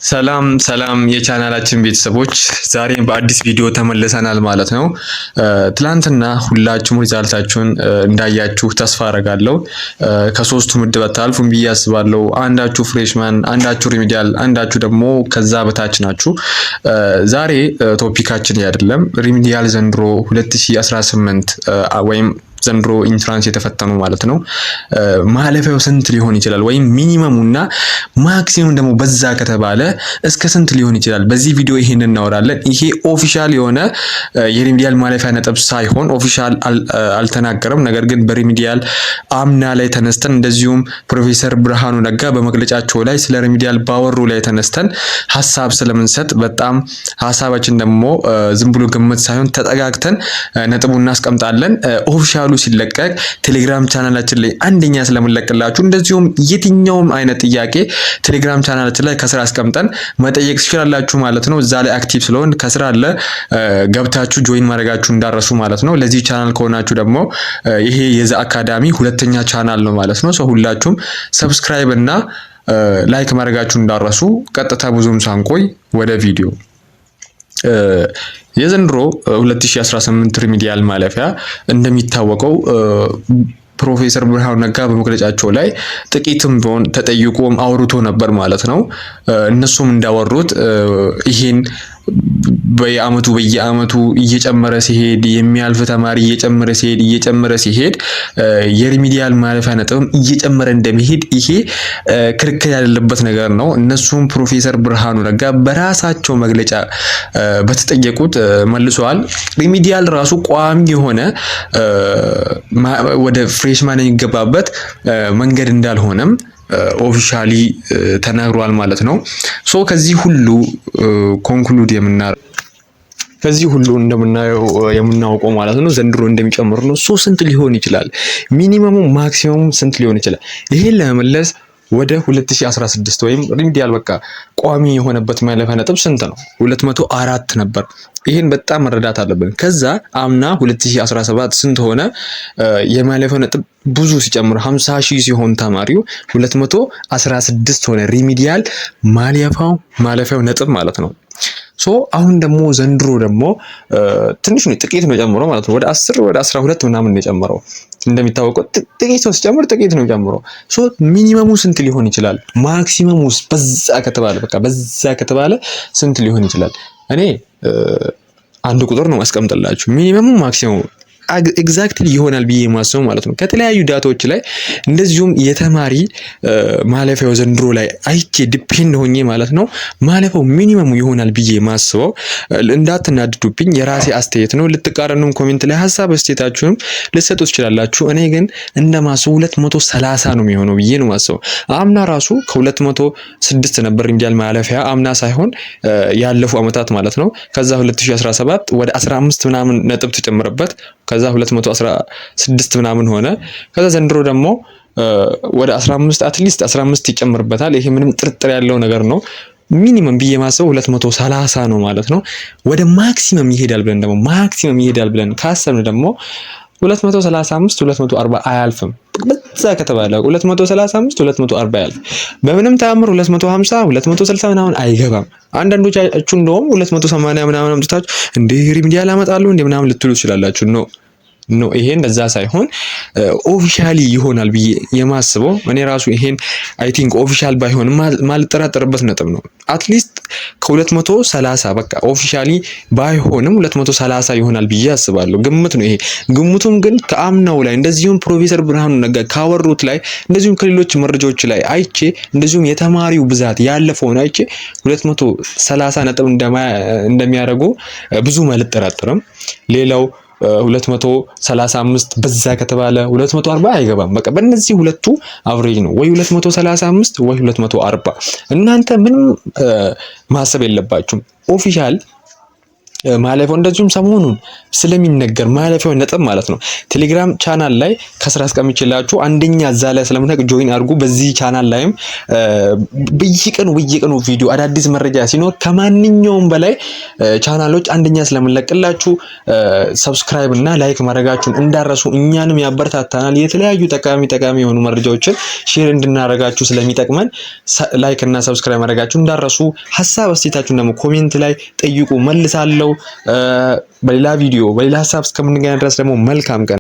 ሰላም ሰላም የቻናላችን ቤተሰቦች ዛሬም በአዲስ ቪዲዮ ተመልሰናል ማለት ነው። ትላንትና ሁላችሁም ሪዛልታችሁን እንዳያችሁ ተስፋ አደርጋለሁ። ከሶስቱ ምድብ አታልፉም ብዬ አስባለሁ። አንዳችሁ ፍሬሽማን፣ አንዳችሁ ሪሚዲያል፣ አንዳችሁ ደግሞ ከዛ በታች ናችሁ። ዛሬ ቶፒካችን አይደለም ሪሚዲያል ዘንድሮ 2018 ወይም ዘንድሮ ኢንትራንስ የተፈተኑ ማለት ነው ማለፊያው ስንት ሊሆን ይችላል ወይም ሚኒመሙና ማክሲመም ደግሞ በዛ ከተባለ እስከ ስንት ሊሆን ይችላል? በዚህ ቪዲዮ ይሄን እናወራለን። ይሄ ኦፊሻል የሆነ የሪሚዲያል ማለፊያ ነጥብ ሳይሆን ኦፊሻል አልተናገረም። ነገር ግን በሪሚዲያል አምና ላይ ተነስተን እንደዚሁም ፕሮፌሰር ብርሃኑ ነጋ በመግለጫቸው ላይ ስለ ሪሚዲያል ባወሩ ላይ ተነስተን ሐሳብ ስለምንሰጥ በጣም ሐሳባችን ደግሞ ዝም ብሎ ግምት ሳይሆን ተጠጋግተን ነጥቡን እናስቀምጣለን። ኦፊሻል ሲለቀቅ ቴሌግራም ቻናላችን ላይ አንደኛ ስለምንለቅላችሁ እንደዚሁም የትኛውም አይነት ጥያቄ ቴሌግራም ቻናላችን ላይ ከስራ አስቀምጠን መጠየቅ ትችላላችሁ ማለት ነው። እዛ ላይ አክቲቭ ስለሆን ከስራ አለ ገብታችሁ ጆይን ማድረጋችሁ እንዳረሱ ማለት ነው። ለዚህ ቻናል ከሆናችሁ ደግሞ ይሄ የዛ አካዳሚ ሁለተኛ ቻናል ነው ማለት ነው። ሁላችሁም ሰብስክራይብ እና ላይክ ማድረጋችሁ እንዳረሱ። ቀጥታ ብዙም ሳንቆይ ወደ ቪዲዮ የዘንድሮ 2018 ሪሚዲያል ማለፊያ እንደሚታወቀው ፕሮፌሰር ብርሃኑ ነጋ በመግለጫቸው ላይ ጥቂትም ቢሆን ተጠይቆም አውርቶ ነበር ማለት ነው። እነሱም እንዳወሩት ይሄን በየአመቱ እየጨመረ ሲሄድ የሚያልፍ ተማሪ እየጨመረ ሲሄድ የሪሚዲያል ማለፊያ ነጥብም እየጨመረ እንደሚሄድ ይሄ ክርክር ያለበት ነገር ነው። እነሱም ፕሮፌሰር ብርሃኑ ነጋ በራሳቸው መግለጫ በተጠየቁት መልሰዋል። ሪሚዲያል ራሱ ቋሚ የሆነ ወደ ፍሬሽማን የሚገባበት መንገድ እንዳልሆነም ኦፊሻሊ ተናግሯል ማለት ነው። ከዚህ ሁሉ ኮንክሉድ ከዚህ ሁሉ እንደምናየው የምናውቀው ማለት ነው ዘንድሮ እንደሚጨምር ነው። ስንት ሊሆን ይችላል? ሚኒመሙ ማክሲመሙ ስንት ሊሆን ይችላል? ይሄን ለመመለስ ወደ 2016 ወይም ሪሚዲያል በቃ ቋሚ የሆነበት ማለፊያ ነጥብ ስንት ነው? 204 ነበር። ይሄን በጣም መረዳት አለብን። ከዛ አምና 2017 ስንት ሆነ? የማለፊያው ነጥብ ብዙ ሲጨምር 50,000 ሲሆን ተማሪው 216 ሆነ። ሪሚዲያል ማለፊያው ነጥብ ማለት ነው። አሁን ደግሞ ዘንድሮ ደግሞ ትንሽ ነው ጥቂት ነው ጨምሮ ማለት ነው። ወደ 10 ወደ 12 ምናምን ነው የጨመረው። እንደሚታወቀው ጥቂት ነው ሲጨምር ጥቂት ነው ጨምሮ። ሚኒመሙ ስንት ሊሆን ይችላል? ማክሲመሙስ በዛ ከተባለ ስንት ሊሆን ይችላል? እኔ አንድ ቁጥር ነው ማስቀምጥላችሁ። ሚኒመሙ ማክሲመሙ ኤግዛክትሊ ይሆናል ብዬ የማስበው ማለት ነው ከተለያዩ ዳታዎች ላይ እንደዚሁም የተማሪ ማለፊያው ዘንድሮ ላይ አይቼ ዲፔንድ ሆኜ ማለት ነው ማለፊያው ሚኒመሙ ይሆናል ብዬ የማስበው። እንዳትናድዱብኝ የራሴ አስተያየት ነው። ልትቃረኑም ኮሜንት ላይ ሐሳብ አስተያየታችሁንም ልትሰጡ ትችላላችሁ። እኔ ግን እንደማስበው 230 ነው የሚሆነው ብዬ ነው የማስበው። አምና ራሱ ከ206 ነበር ሪሚዲያል ማለፊያ አምና ሳይሆን ያለፉ አመታት ማለት ነው። ከዛ 2017 ወደ 15 ምናምን ነጥብ ተጨመረበት። ከዛ 216 ምናምን ሆነ። ከዛ ዘንድሮ ደግሞ ወደ 15 አትሊስት 15 ይጨምርበታል። ይሄ ምንም ጥርጥር ያለው ነገር ነው። ሚኒመም ብዬ ማሰበው 230 ነው ማለት ነው። ወደ ማክሲመም ይሄዳል ብለን ካሰብን ደግሞ 235 240 አያልፍም። በዛ ከተባለ 235 240 አያልፍ። በምንም ተአምር 250 260 ምናምን አይገባም። አንዳንዶቻችሁ እንደውም 280 ምናምን አምጥታችሁ እንዴ ሪሚዲያል አመጣለሁ እንዴ ምናምን ልትሉ ትችላላችሁ። ነው ይሄ እንደዛ ሳይሆን ኦፊሻሊ ይሆናል ብዬ የማስበው እኔ ራሱ ይሄን አይ ቲንክ ኦፊሻል ባይሆንም ማልጠራጠርበት ነጥብ ነው። አትሊስት ከ230 በቃ ኦፊሻሊ ባይሆንም 230 ይሆናል ብዬ አስባለሁ። ግምት ነው ይሄ። ግምቱም ግን ከአምናው ላይ እንደዚሁም ፕሮፌሰር ብርሃኑ ነጋ ካወሩት ላይ እንደዚሁም ከሌሎች መረጃዎች ላይ አይቼ እንደዚሁም የተማሪው ብዛት ያለፈውን አይቼ 230 ነጥብ እንደሚያደርጉ ብዙ አልጠራጠርም። ሌላው 235 በዛ ከተባለ 240 አይገባም። በቃ በእነዚህ ሁለቱ አቨሬጅ ነው ወይ 235 ወይ 240። እናንተ ምንም ማሰብ የለባችሁም። ኦፊሻል ማለፊያው እንደዚሁም ሰሞኑን ስለሚነገር ማለፊያው ነጥብ ማለት ነው ቴሌግራም ቻናል ላይ ከስራ አስቀምጬላችሁ አንደኛ እዛ ላይ ስለምታውቁ ጆይን አድርጉ። በዚህ ቻናል ላይም በየቀኑ ቪዲዮ አዳዲስ መረጃ ሲኖር ከማንኛውም በላይ ቻናሎች አንደኛ ስለምንለቅላችሁ ሰብስክራይብ እና ላይክ ማድረጋችሁን እንዳረሱ እኛንም ያበረታታናል። የተለያዩ ጠቃሚ የሆኑ መረጃዎችን ሼር እንድናረጋችሁ ስለሚጠቅመን ላይክ እና ሰብስክራይብ ማድረጋችሁን እንዳረሱ። ሐሳብ አስተያየታችሁን ደግሞ ኮሜንት ላይ ጠይቁ፣ መልሳለሁ። በሌላ ቪዲዮ በሌላ ሐሳብ እስከምንገናኝ ድረስ ደግሞ መልካም ቀን